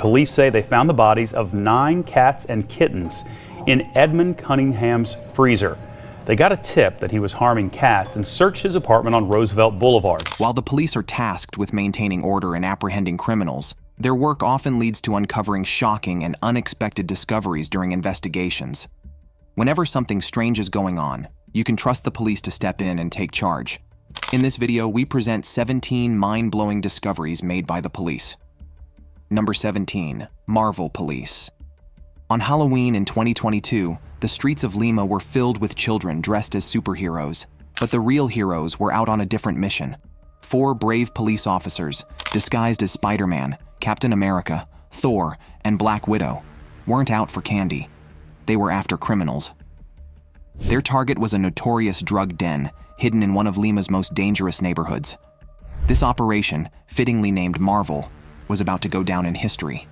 Police say they found the bodies of 9 cats and kittens in Edmund Cunningham's freezer. They got a tip that he was harming cats and searched his apartment on Roosevelt Boulevard. While the police are tasked with maintaining order and apprehending criminals, their work often leads to uncovering shocking and unexpected discoveries during investigations. Whenever something strange is going on, you can trust the police to step in and take charge. In this video, we present 17 mind-blowing discoveries made by the police. Number 17. Marvel Police. On Halloween in 2022, the streets of Lima were filled with children dressed as superheroes, but the real heroes were out on a different mission. 4 brave police officers, disguised as Spider-Man, Captain America, Thor, and Black Widow, weren't out for candy. They were after criminals. Their target was a notorious drug den hidden in one of Lima's most dangerous neighborhoods. This operation, fittingly named Marvel, was about to go down in history.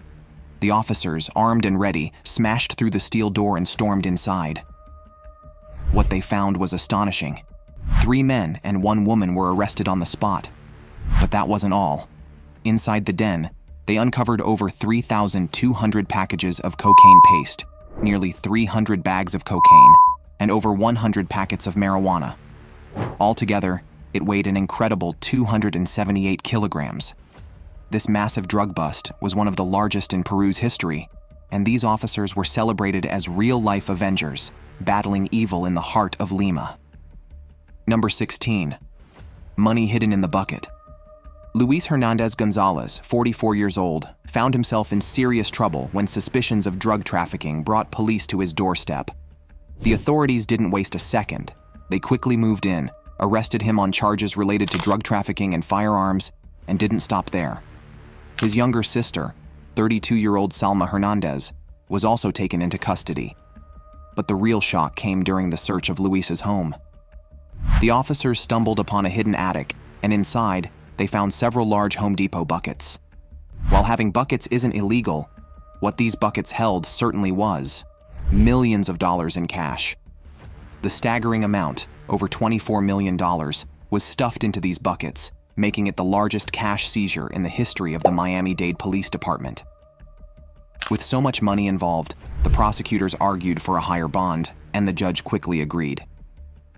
The officers, armed and ready, smashed through the steel door and stormed inside. What they found was astonishing. 3 men and 1 woman were arrested on the spot. But that wasn't all. Inside the den, they uncovered over 3,200 packages of cocaine paste, nearly 300 bags of cocaine, and over 100 packets of marijuana. Altogether, it weighed an incredible 278 kilograms. This massive drug bust was one of the largest in Peru's history, and these officers were celebrated as real-life Avengers, battling evil in the heart of Lima. Number 16. Money hidden in the bucket. Luis Hernandez Gonzalez, 44 years old, found himself in serious trouble when suspicions of drug trafficking brought police to his doorstep. The authorities didn't waste a second. They quickly moved in, arrested him on charges related to drug trafficking and firearms, and didn't stop there. His younger sister, 32-year-old Salma Hernandez, was also taken into custody. But the real shock came during the search of Luis's home. The officers stumbled upon a hidden attic, and inside, they found several large Home Depot buckets. While having buckets isn't illegal, what these buckets held certainly was millions of dollars in cash. The staggering amount, over $24 million, was stuffed into these buckets, making it the largest cash seizure in the history of the Miami-Dade Police Department. With so much money involved, the prosecutors argued for a higher bond, and the judge quickly agreed.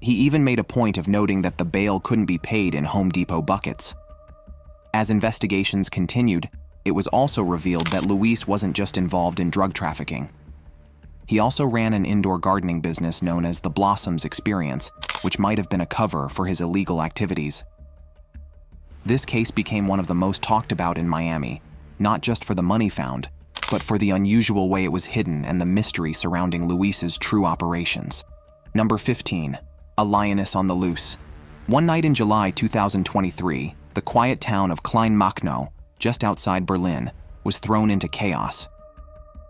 He even made a point of noting that the bail couldn't be paid in Home Depot buckets. As investigations continued, it was also revealed that Luis wasn't just involved in drug trafficking. He also ran an indoor gardening business known as the Blossoms Experience, which might have been a cover for his illegal activities. This case became one of the most talked about in Miami, not just for the money found, but for the unusual way it was hidden and the mystery surrounding Luis's true operations. Number 15. A Lioness on the Loose. One night in July 2023, the quiet town of Kleinmachnow, just outside Berlin, was thrown into chaos.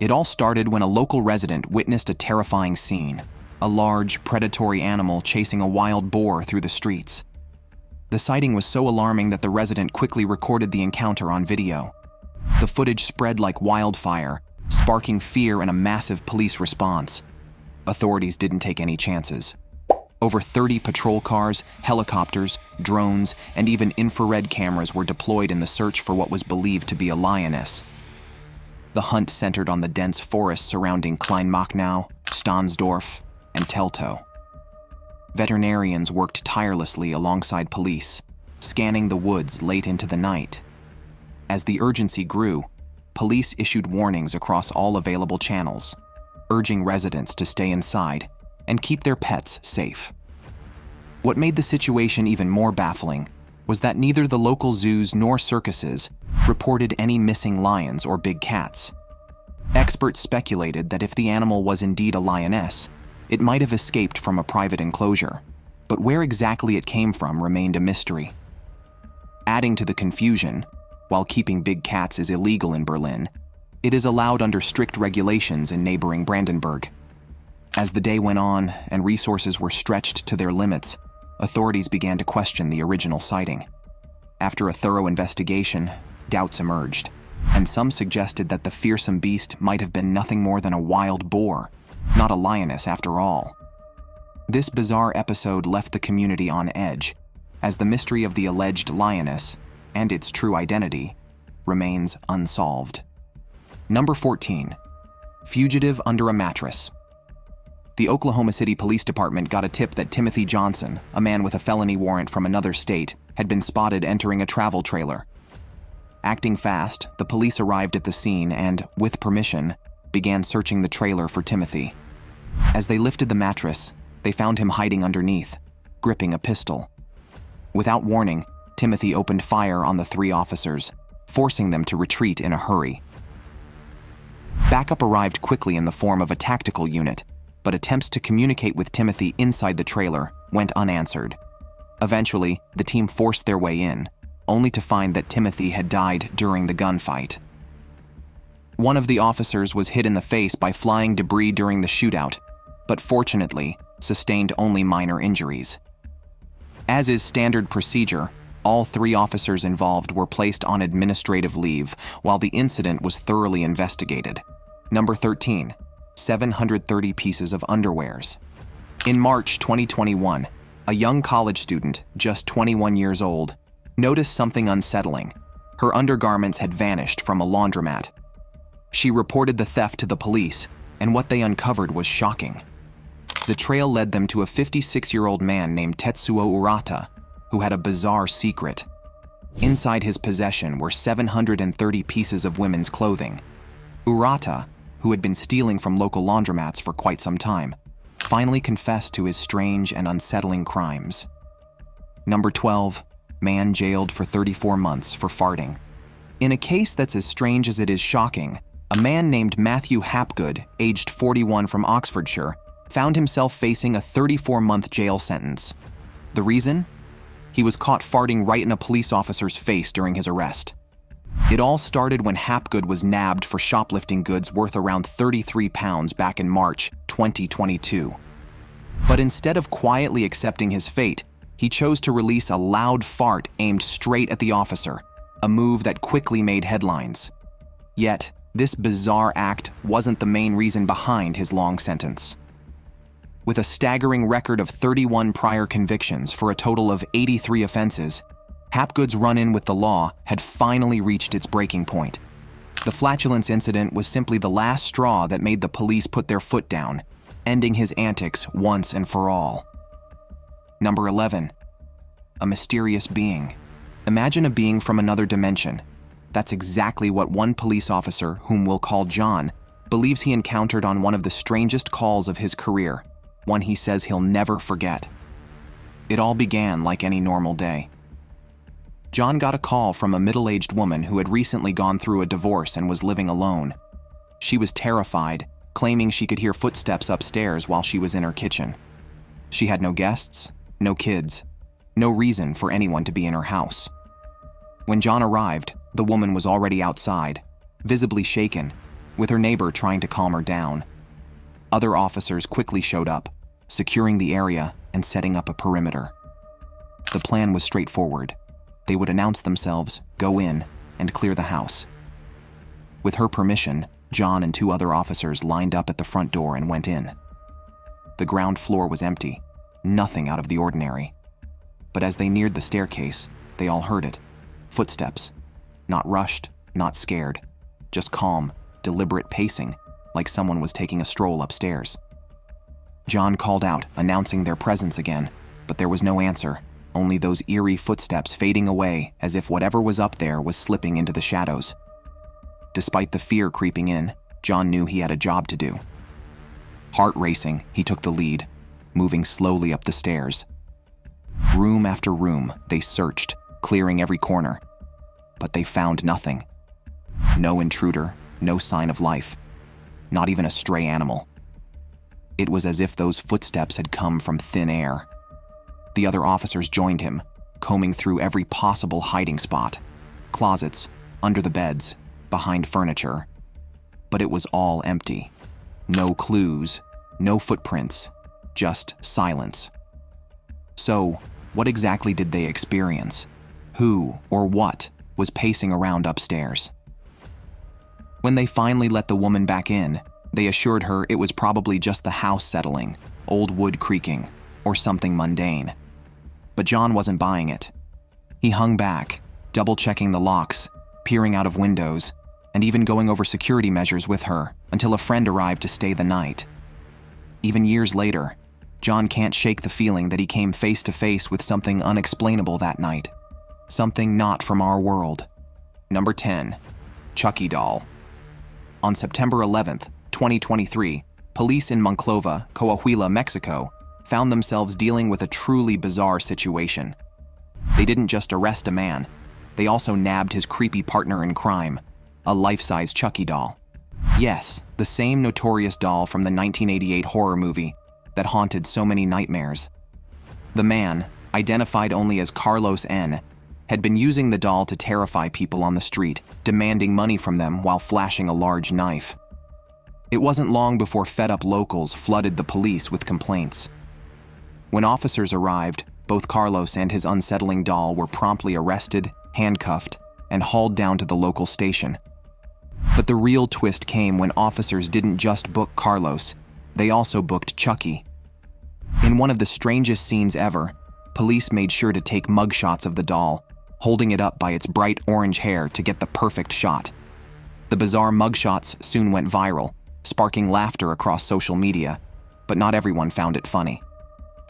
It all started when a local resident witnessed a terrifying scene, a large, predatory animal chasing a wild boar through the streets. The sighting was so alarming that the resident quickly recorded the encounter on video. The footage spread like wildfire, sparking fear and a massive police response. Authorities didn't take any chances. Over 30 patrol cars, helicopters, drones, and even infrared cameras were deployed in the search for what was believed to be a lioness. The hunt centered on the dense forests surrounding Kleinmachnow, Stahnsdorf, and Teltow. Veterinarians worked tirelessly alongside police, scanning the woods late into the night. As the urgency grew, police issued warnings across all available channels, urging residents to stay inside and keep their pets safe. What made the situation even more baffling was that neither the local zoos nor circuses reported any missing lions or big cats. Experts speculated that if the animal was indeed a lioness, it might have escaped from a private enclosure, but where exactly it came from remained a mystery. Adding to the confusion, while keeping big cats is illegal in Berlin, it is allowed under strict regulations in neighboring Brandenburg. As the day went on and resources were stretched to their limits, authorities began to question the original sighting. After a thorough investigation, doubts emerged, and some suggested that the fearsome beast might have been nothing more than a wild boar, not a lioness after all. This bizarre episode left the community on edge, as the mystery of the alleged lioness, and its true identity, remains unsolved. Number 14. Fugitive under a mattress. The Oklahoma City Police Department got a tip that Timothy Johnson, a man with a felony warrant from another state, had been spotted entering a travel trailer. Acting fast, the police arrived at the scene and, with permission, began searching the trailer for Timothy. As they lifted the mattress, they found him hiding underneath, gripping a pistol. Without warning, Timothy opened fire on the 3 officers, forcing them to retreat in a hurry. Backup arrived quickly in the form of a tactical unit, but attempts to communicate with Timothy inside the trailer went unanswered. Eventually, the team forced their way in, only to find that Timothy had died during the gunfight. One of the officers was hit in the face by flying debris during the shootout, but fortunately, sustained only minor injuries. As is standard procedure, all 3 officers involved were placed on administrative leave while the incident was thoroughly investigated. Number 13. 730 pieces of underwears. In March 2021, a young college student, just 21 years old, noticed something unsettling. Her undergarments had vanished from a laundromat. She reported the theft to the police, and what they uncovered was shocking. The trail led them to a 56-year-old man named Tetsuo Urata, who had a bizarre secret. Inside his possession were 730 pieces of women's clothing. Urata, who had been stealing from local laundromats for quite some time, finally confessed to his strange and unsettling crimes. Number 12. Man jailed for 34 months for farting. In a case that's as strange as it is shocking, a man named Matthew Hapgood, aged 41 from Oxfordshire, found himself facing a 34-month jail sentence. The reason? He was caught farting right in a police officer's face during his arrest. It all started when Hapgood was nabbed for shoplifting goods worth around 33 pounds back in March 2022. But instead of quietly accepting his fate, he chose to release a loud fart aimed straight at the officer, a move that quickly made headlines. Yet, this bizarre act wasn't the main reason behind his long sentence. With a staggering record of 31 prior convictions for a total of 83 offenses, Hapgood's run-in with the law had finally reached its breaking point. The flatulence incident was simply the last straw that made the police put their foot down, ending his antics once and for all. Number 11. A mysterious being. Imagine a being from another dimension. That's exactly what one police officer, whom we'll call John, believes he encountered on one of the strangest calls of his career, one he says he'll never forget. It all began like any normal day. John got a call from a middle-aged woman who had recently gone through a divorce and was living alone. She was terrified, claiming she could hear footsteps upstairs while she was in her kitchen. She had no guests, no kids, no reason for anyone to be in her house. When John arrived, the woman was already outside, visibly shaken, with her neighbor trying to calm her down. Other officers quickly showed up, securing the area and setting up a perimeter. The plan was straightforward. They would announce themselves, go in, and clear the house. With her permission, John and 2 other officers lined up at the front door and went in. The ground floor was empty, nothing out of the ordinary. But as they neared the staircase, they all heard it. Footsteps. Not rushed, not scared. Just calm, deliberate pacing, like someone was taking a stroll upstairs. John called out, announcing their presence again, but there was no answer. Only those eerie footsteps fading away as if whatever was up there was slipping into the shadows. Despite the fear creeping in, John knew he had a job to do. Heart racing, he took the lead, moving slowly up the stairs. Room after room, they searched, clearing every corner. But they found nothing. No intruder, no sign of life. Not even a stray animal. It was as if those footsteps had come from thin air. The other officers joined him, combing through every possible hiding spot. Closets, under the beds, behind furniture. But it was all empty. No clues, no footprints, just silence. So, what exactly did they experience? Who or what was pacing around upstairs? When they finally let the woman back in, they assured her it was probably just the house settling, old wood creaking, or something mundane. But John wasn't buying it. He hung back, double-checking the locks, peering out of windows, and even going over security measures with her until a friend arrived to stay the night. Even years later, John can't shake the feeling that he came face to face with something unexplainable that night. Something not from our world. Number 10. Chucky Doll. On September 11th, 2023, police in Monclova, Coahuila, Mexico, found themselves dealing with a truly bizarre situation. They didn't just arrest a man, they also nabbed his creepy partner in crime, a life-size Chucky doll. Yes, the same notorious doll from the 1988 horror movie that haunted so many nightmares. The man, identified only as Carlos N., had been using the doll to terrify people on the street, demanding money from them while flashing a large knife. It wasn't long before fed-up locals flooded the police with complaints. When officers arrived, both Carlos and his unsettling doll were promptly arrested, handcuffed, and hauled down to the local station. But the real twist came when officers didn't just book Carlos, they also booked Chucky. In one of the strangest scenes ever, police made sure to take mugshots of the doll, holding it up by its bright orange hair to get the perfect shot. The bizarre mugshots soon went viral, sparking laughter across social media, but not everyone found it funny.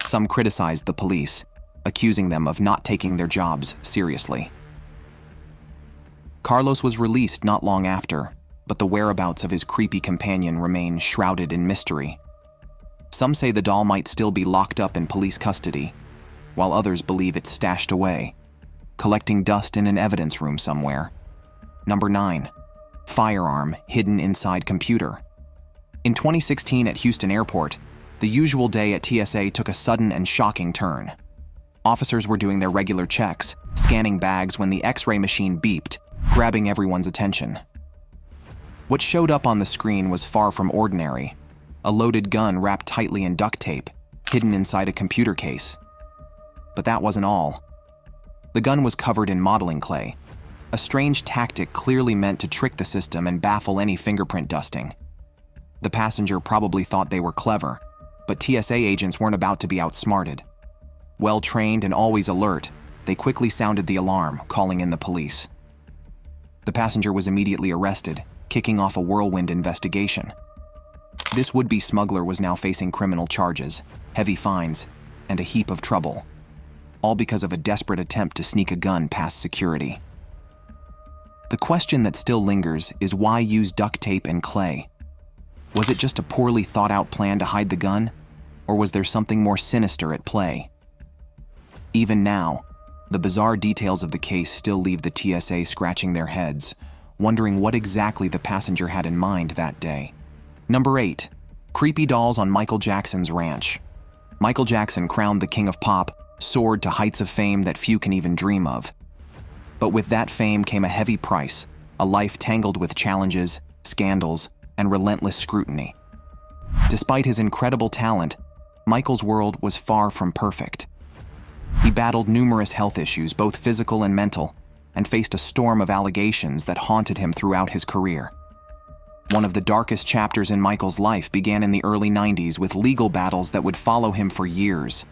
Some criticized the police, accusing them of not taking their jobs seriously. Carlos was released not long after, but the whereabouts of his creepy companion remain shrouded in mystery. Some say the doll might still be locked up in police custody, while others believe it's stashed away, collecting dust in an evidence room somewhere. Number 9. Firearm hidden inside computer. In 2016 at Houston Airport, the usual day at TSA took a sudden and shocking turn. Officers were doing their regular checks, scanning bags when the X-ray machine beeped, grabbing everyone's attention. What showed up on the screen was far from ordinary. A loaded gun wrapped tightly in duct tape, hidden inside a computer case. But that wasn't all. The gun was covered in modeling clay, a strange tactic clearly meant to trick the system and baffle any fingerprint dusting. The passenger probably thought they were clever, but TSA agents weren't about to be outsmarted. Well-trained and always alert, they quickly sounded the alarm, calling in the police. The passenger was immediately arrested, kicking off a whirlwind investigation. This would-be smuggler was now facing criminal charges, heavy fines, and a heap of trouble, all because of a desperate attempt to sneak a gun past security. The question that still lingers is why use duct tape and clay? Was it just a poorly thought-out plan to hide the gun, or was there something more sinister at play? Even now, the bizarre details of the case still leave the TSA scratching their heads, wondering what exactly the passenger had in mind that day. Number 8. Creepy dolls on Michael Jackson's ranch. Michael Jackson, crowned the king of pop, soared to heights of fame that few can even dream of. But with that fame came a heavy price, a life tangled with challenges, scandals, and relentless scrutiny. Despite his incredible talent, Michael's world was far from perfect. He battled numerous health issues, both physical and mental, and faced a storm of allegations that haunted him throughout his career. One of the darkest chapters in Michael's life began in the early 90s with legal battles that would follow him for years.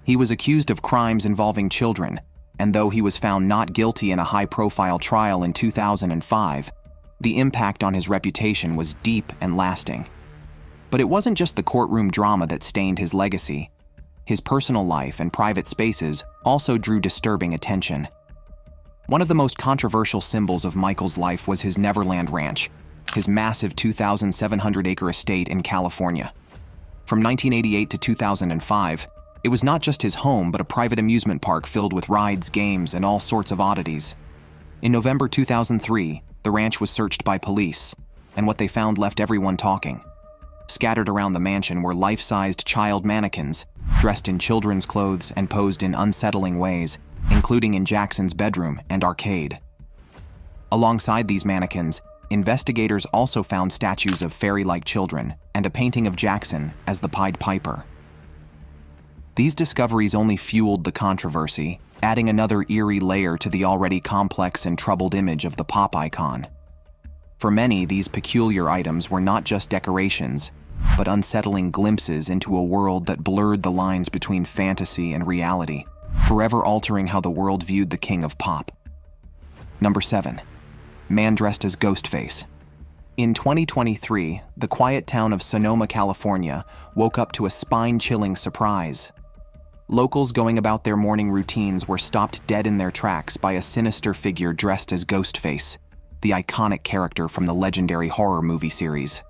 He was accused of crimes involving children, and though he was found not guilty in a high-profile trial in 2005, the impact on his reputation was deep and lasting. But it wasn't just the courtroom drama that stained his legacy. His personal life and private spaces also drew disturbing attention. One of the most controversial symbols of Michael's life was his Neverland Ranch, his massive 2,700-acre estate in California. From 1988 to 2005, it was not just his home but a private amusement park filled with rides, games, and all sorts of oddities. In November 2003, the ranch was searched by police, and what they found left everyone talking. Scattered around the mansion were life-sized child mannequins, dressed in children's clothes and posed in unsettling ways, including in Jackson's bedroom and arcade. Alongside these mannequins, investigators also found statues of fairy-like children and a painting of Jackson as the Pied Piper. These discoveries only fueled the controversy, adding another eerie layer to the already complex and troubled image of the pop icon. For many, these peculiar items were not just decorations, but unsettling glimpses into a world that blurred the lines between fantasy and reality, forever altering how the world viewed the king of pop. Number 7. man dressed as Ghostface. In 2023, the quiet town of Sonoma, California, woke up to a spine-chilling surprise. Locals going about their morning routines were stopped dead in their tracks by a sinister figure dressed as Ghostface, the iconic character from the legendary horror movie series.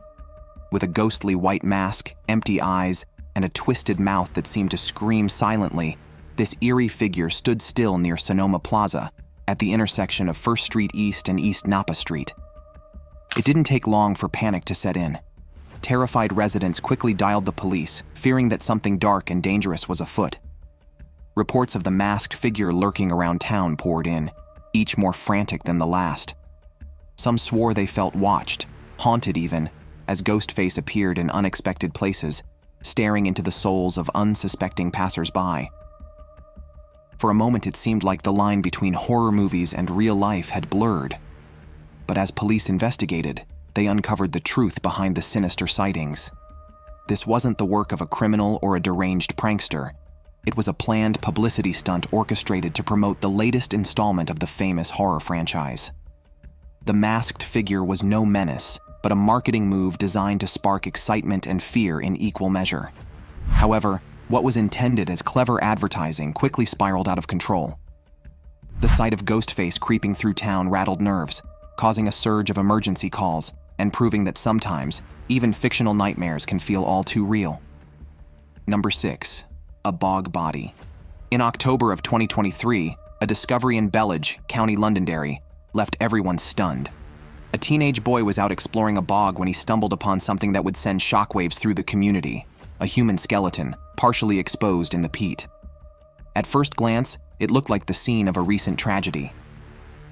With a ghostly white mask, empty eyes, and a twisted mouth that seemed to scream silently, this eerie figure stood still near Sonoma Plaza, at the intersection of First Street East and East Napa Street. It didn't take long for panic to set in. Terrified residents quickly dialed the police, fearing that something dark and dangerous was afoot. Reports of the masked figure lurking around town poured in, each more frantic than the last. Some swore they felt watched, haunted even, as Ghostface appeared in unexpected places, staring into the souls of unsuspecting passers-by. For a moment it seemed like the line between horror movies and real life had blurred. But as police investigated, they uncovered the truth behind the sinister sightings. This wasn't the work of a criminal or a deranged prankster. It was a planned publicity stunt orchestrated to promote the latest installment of the famous horror franchise. The masked figure was no menace, but a marketing move designed to spark excitement and fear in equal measure. However, what was intended as clever advertising quickly spiraled out of control. The sight of Ghostface creeping through town rattled nerves, causing a surge of emergency calls and proving that sometimes, even fictional nightmares can feel all too real. Number 6. A Bog Body. In October of 2023, a discovery in Bellage, County Londonderry, left everyone stunned. A teenage boy was out exploring a bog when he stumbled upon something that would send shockwaves through the community, a human skeleton, partially exposed in the peat. At first glance, it looked like the scene of a recent tragedy.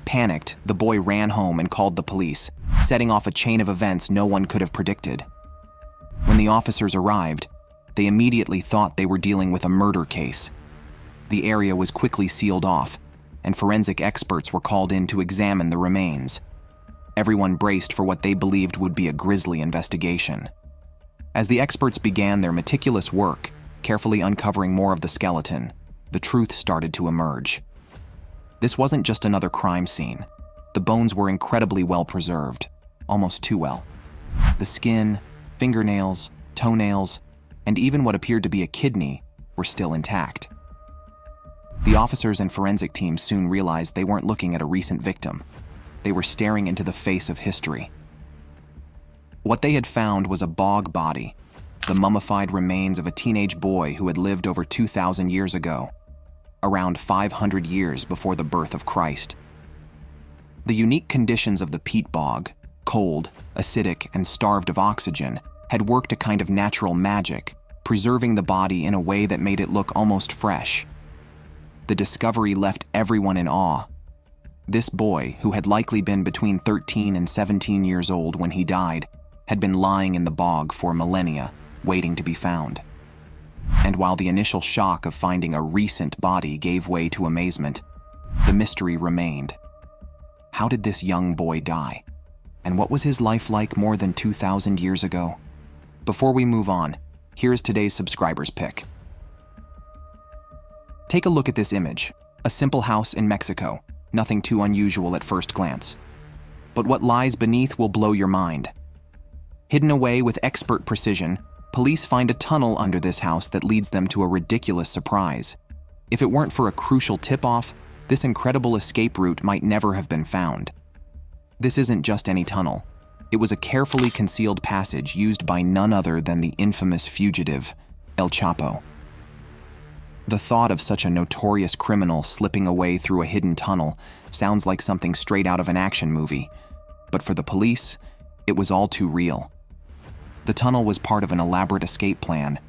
Panicked, the boy ran home and called the police, setting off a chain of events no one could have predicted. When the officers arrived, they immediately thought they were dealing with a murder case. The area was quickly sealed off, and forensic experts were called in to examine the remains. Everyone braced for what they believed would be a grisly investigation. As the experts began their meticulous work, carefully uncovering more of the skeleton, the truth started to emerge. This wasn't just another crime scene. The bones were incredibly well preserved, almost too well. The skin, fingernails, toenails, and even what appeared to be a kidney were still intact. The officers and forensic teams soon realized they weren't looking at a recent victim. They were staring into the face of history. What they had found was a bog body, the mummified remains of a teenage boy who had lived over 2,000 years ago, around 500 years before the birth of Christ. The unique conditions of the peat bog, cold, acidic, and starved of oxygen, had worked a kind of natural magic, preserving the body in a way that made it look almost fresh. The discovery left everyone in awe. This boy, who had likely been between 13 and 17 years old when he died, had been lying in the bog for millennia, waiting to be found. And while the initial shock of finding a recent body gave way to amazement, the mystery remained. How did this young boy die? And what was his life like more than 2,000 years ago? Before we move on, here's today's subscriber's pick. Take a look at this image, a simple house in Mexico, nothing too unusual at first glance. But what lies beneath will blow your mind. Hidden away with expert precision, police find a tunnel under this house that leads them to a ridiculous surprise. If it weren't for a crucial tip-off, this incredible escape route might never have been found. This isn't just any tunnel. It was a carefully concealed passage used by none other than the infamous fugitive, El Chapo. The thought of such a notorious criminal slipping away through a hidden tunnel sounds like something straight out of an action movie, but for the police, it was all too real. The tunnel was part of an elaborate escape plan,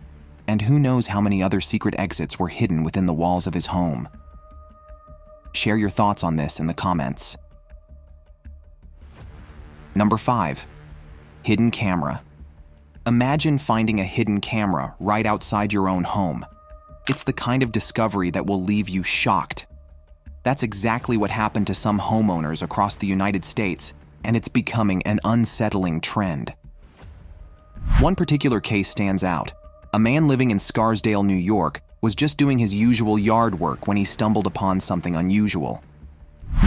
and who knows how many other secret exits were hidden within the walls of his home. Share your thoughts on this in the comments. Number 5. Hidden camera. Imagine finding a hidden camera right outside your own home. It's the kind of discovery that will leave you shocked. That's exactly what happened to some homeowners across the United States, and it's becoming an unsettling trend. One particular case stands out. A man living in Scarsdale, New York, was just doing his usual yard work when he stumbled upon something unusual.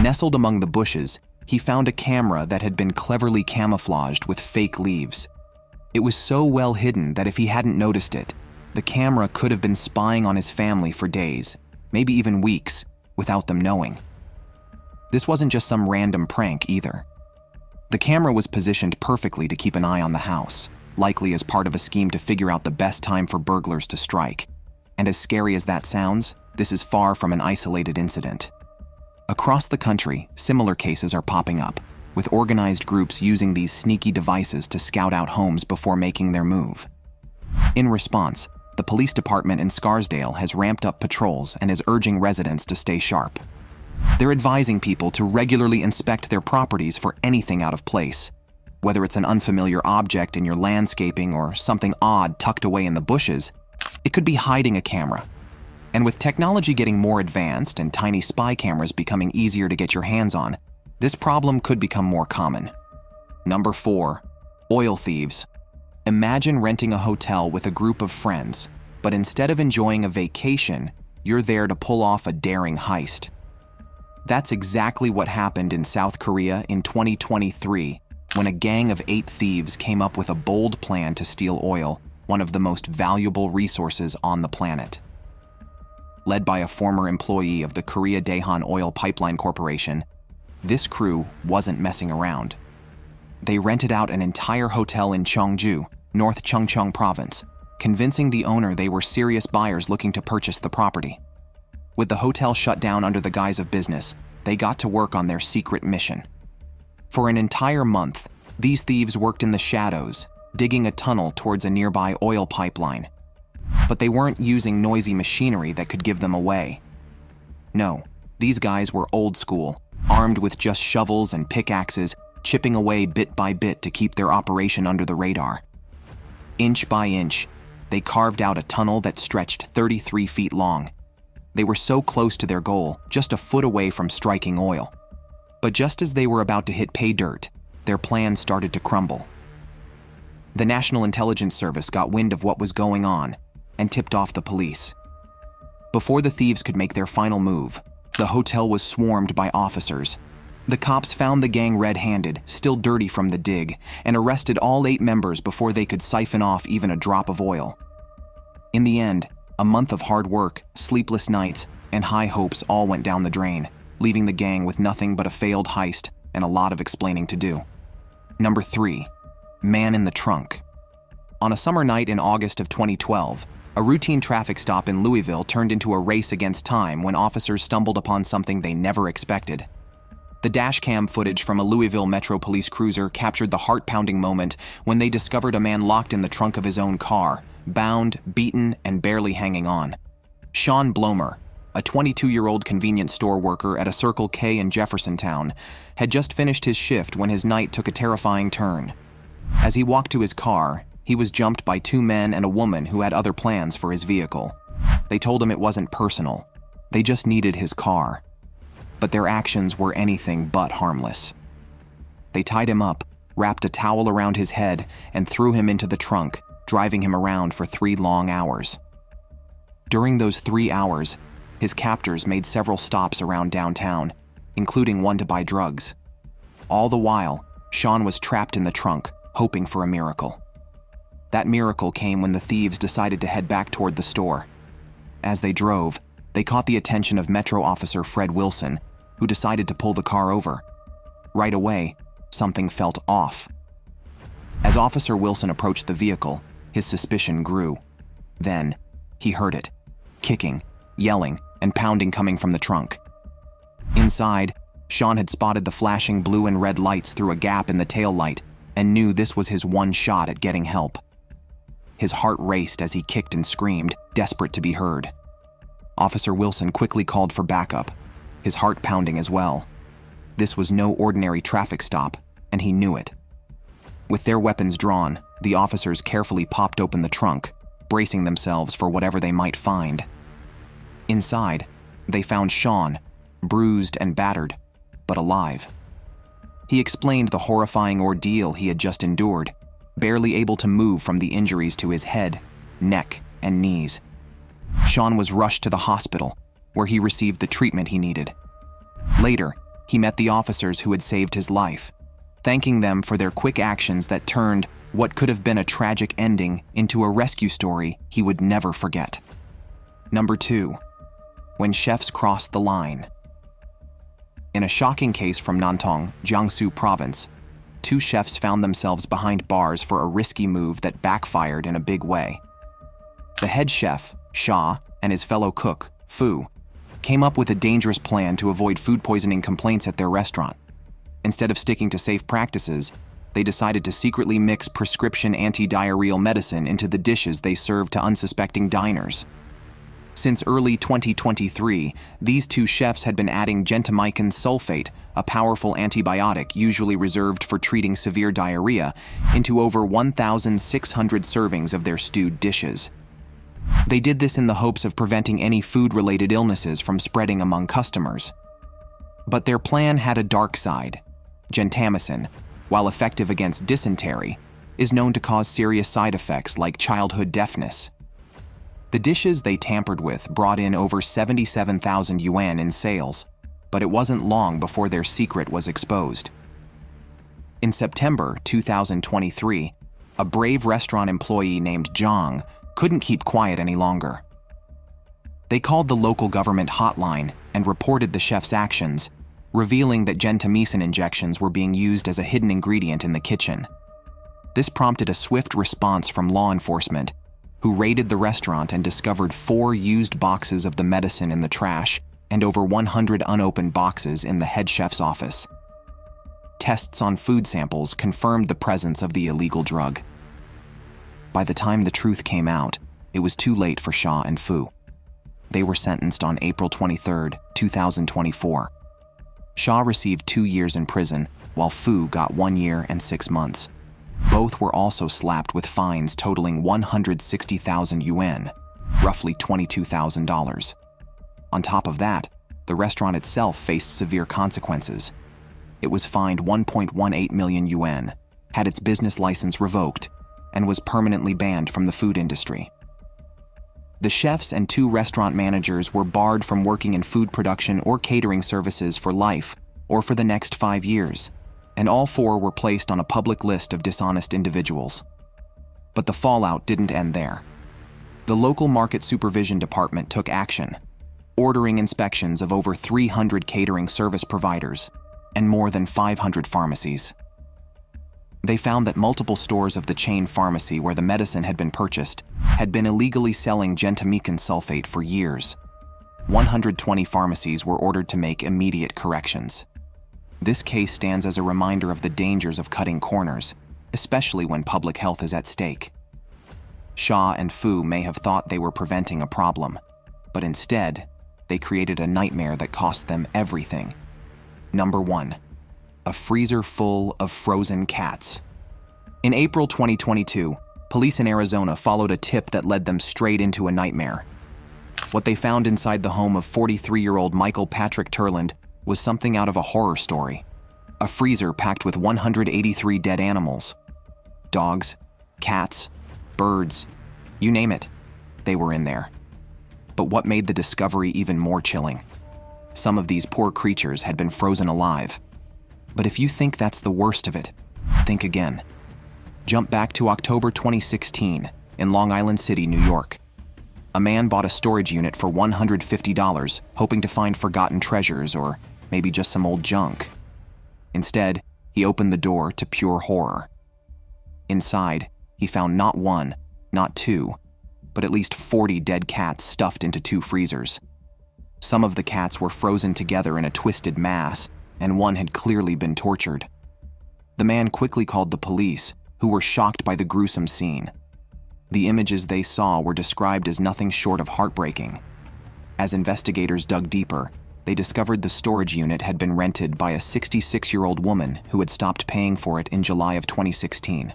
Nestled among the bushes, he found a camera that had been cleverly camouflaged with fake leaves. It was so well hidden that if he hadn't noticed it, the camera could have been spying on his family for days, maybe even weeks, without them knowing. This wasn't just some random prank either. The camera was positioned perfectly to keep an eye on the house, likely as part of a scheme to figure out the best time for burglars to strike. And as scary as that sounds, this is far from an isolated incident. Across the country, similar cases are popping up, with organized groups using these sneaky devices to scout out homes before making their move. In response, the police department in Scarsdale has ramped up patrols and is urging residents to stay sharp. They're advising people to regularly inspect their properties for anything out of place. Whether it's an unfamiliar object in your landscaping or something odd tucked away in the bushes, it could be hiding a camera. And with technology getting more advanced and tiny spy cameras becoming easier to get your hands on, this problem could become more common. Number 4, oil thieves. Imagine renting a hotel with a group of friends, but instead of enjoying a vacation, you're there to pull off a daring heist. That's exactly what happened in South Korea in 2023, when a gang of 8 thieves came up with a bold plan to steal oil, one of the most valuable resources on the planet. Led by a former employee of the Korea Daehan Oil Pipeline Corporation, this crew wasn't messing around. They rented out an entire hotel in Cheongju, North Chungcheong Province, convincing the owner they were serious buyers looking to purchase the property. With the hotel shut down under the guise of business, they got to work on their secret mission. For an entire month, these thieves worked in the shadows, digging a tunnel towards a nearby oil pipeline. But they weren't using noisy machinery that could give them away. No, these guys were old school, armed with just shovels and pickaxes, chipping away bit by bit to keep their operation under the radar. Inch by inch, they carved out a tunnel that stretched 33 feet long. They were so close to their goal, just a foot away from striking oil. But just as they were about to hit pay dirt, their plan started to crumble. The National Intelligence Service got wind of what was going on and tipped off the police. Before the thieves could make their final move, the hotel was swarmed by officers. The cops found the gang red-handed, still dirty from the dig, and arrested all 8 members before they could siphon off even a drop of oil. In the end, a month of hard work, sleepless nights, and high hopes all went down the drain, leaving the gang with nothing but a failed heist and a lot of explaining to do. Number 3, man in the trunk. On a summer night in August of 2012, a routine traffic stop in Louisville turned into a race against time when officers stumbled upon something they never expected. The dashcam footage from a Louisville Metro Police cruiser captured the heart-pounding moment when they discovered a man locked in the trunk of his own car, bound, beaten, and barely hanging on. Sean Blomer, a 22-year-old convenience store worker at a Circle K in Jeffersontown, had just finished his shift when his night took a terrifying turn. As he walked to his car, he was jumped by 2 men and a woman who had other plans for his vehicle. They told him it wasn't personal. They just needed his car. But their actions were anything but harmless. They tied him up, wrapped a towel around his head, and threw him into the trunk, driving him around for 3 long hours. During those 3 hours, his captors made several stops around downtown, including one to buy drugs. All the while, Sean was trapped in the trunk, hoping for a miracle. That miracle came when the thieves decided to head back toward the store. As they drove, they caught the attention of Metro Officer Fred Wilson, who decided to pull the car over. Right away, something felt off. As Officer Wilson approached the vehicle, his suspicion grew. Then, he heard it, kicking, yelling, and pounding coming from the trunk. Inside, Sean had spotted the flashing blue and red lights through a gap in the taillight and knew this was his one shot at getting help. His heart raced as he kicked and screamed, desperate to be heard. Officer Wilson quickly called for backup, his heart pounding as well. This was no ordinary traffic stop, and he knew it. With their weapons drawn, the officers carefully popped open the trunk, bracing themselves for whatever they might find. Inside, they found Sean, bruised and battered, but alive. He explained the horrifying ordeal he had just endured, barely able to move from the injuries to his head, neck, and knees. Sean was rushed to the hospital, where he received the treatment he needed. Later, he met the officers who had saved his life, thanking them for their quick actions that turned what could have been a tragic ending into a rescue story he would never forget. Number 2. When chefs crossed the line. In a shocking case from Nantong, Jiangsu Province, 2 chefs found themselves behind bars for a risky move that backfired in a big way. The head chef, Xia, and his fellow cook, Fu, came up with a dangerous plan to avoid food poisoning complaints at their restaurant. Instead of sticking to safe practices, they decided to secretly mix prescription anti-diarrheal medicine into the dishes they served to unsuspecting diners. Since early 2023, these 2 chefs had been adding gentamicin sulfate, a powerful antibiotic usually reserved for treating severe diarrhea, into over 1,600 servings of their stewed dishes. They did this in the hopes of preventing any food-related illnesses from spreading among customers. But their plan had a dark side. Gentamicin, while effective against dysentery, is known to cause serious side effects like childhood deafness. The dishes they tampered with brought in over 77,000 yuan in sales, but it wasn't long before their secret was exposed. In September 2023, a brave restaurant employee named Zhang couldn't keep quiet any longer. They called the local government hotline and reported the chef's actions, revealing that gentamicin injections were being used as a hidden ingredient in the kitchen. This prompted a swift response from law enforcement, who raided the restaurant and discovered 4 used boxes of the medicine in the trash and over 100 unopened boxes in the head chef's office. Tests on food samples confirmed the presence of the illegal drug. By the time the truth came out, it was too late for Xia and Fu. They were sentenced on April 23, 2024. Xia received 2 years in prison, while Fu got 1 year and 6 months. Both were also slapped with fines totaling 160,000 yuan, roughly $22,000. On top of that, the restaurant itself faced severe consequences. It was fined 1.18 million yuan, had its business license revoked, and was permanently banned from the food industry. The chefs and 2 restaurant managers were barred from working in food production or catering services for life or for the next 5 years, and all 4 were placed on a public list of dishonest individuals. But the fallout didn't end there. The local market supervision department took action, ordering inspections of over 300 catering service providers and more than 500 pharmacies. They found that multiple stores of the chain pharmacy where the medicine had been purchased had been illegally selling gentamicin sulfate for years. 120 pharmacies were ordered to make immediate corrections. This case stands as a reminder of the dangers of cutting corners, especially when public health is at stake. Xia and Fu may have thought they were preventing a problem, but instead, they created a nightmare that cost them everything. Number 1. A freezer full of frozen cats. In April 2022, police in Arizona followed a tip that led them straight into a nightmare. What they found inside the home of 43-year-old Michael Patrick Turland was something out of a horror story. A freezer packed with 183 dead animals. Dogs, cats, birds, you name it, they were in there. But what made the discovery even more chilling? Some of these poor creatures had been frozen alive. But if you think that's the worst of it, think again. Jump back to October 2016 in Long Island City, New York. A man bought a storage unit for $150, hoping to find forgotten treasures or maybe just some old junk. Instead, he opened the door to pure horror. Inside, he found not 1, not 2, but at least 40 dead cats stuffed into 2 freezers. Some of the cats were frozen together in a twisted mass, and one had clearly been tortured. The man quickly called the police, who were shocked by the gruesome scene. The images they saw were described as nothing short of heartbreaking. As investigators dug deeper, they discovered the storage unit had been rented by a 66-year-old woman who had stopped paying for it in July of 2016.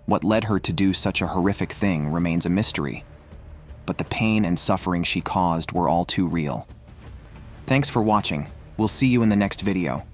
What led her to do such a horrific thing remains a mystery, but the pain and suffering she caused were all too real. Thanks for watching. We'll see you in the next video.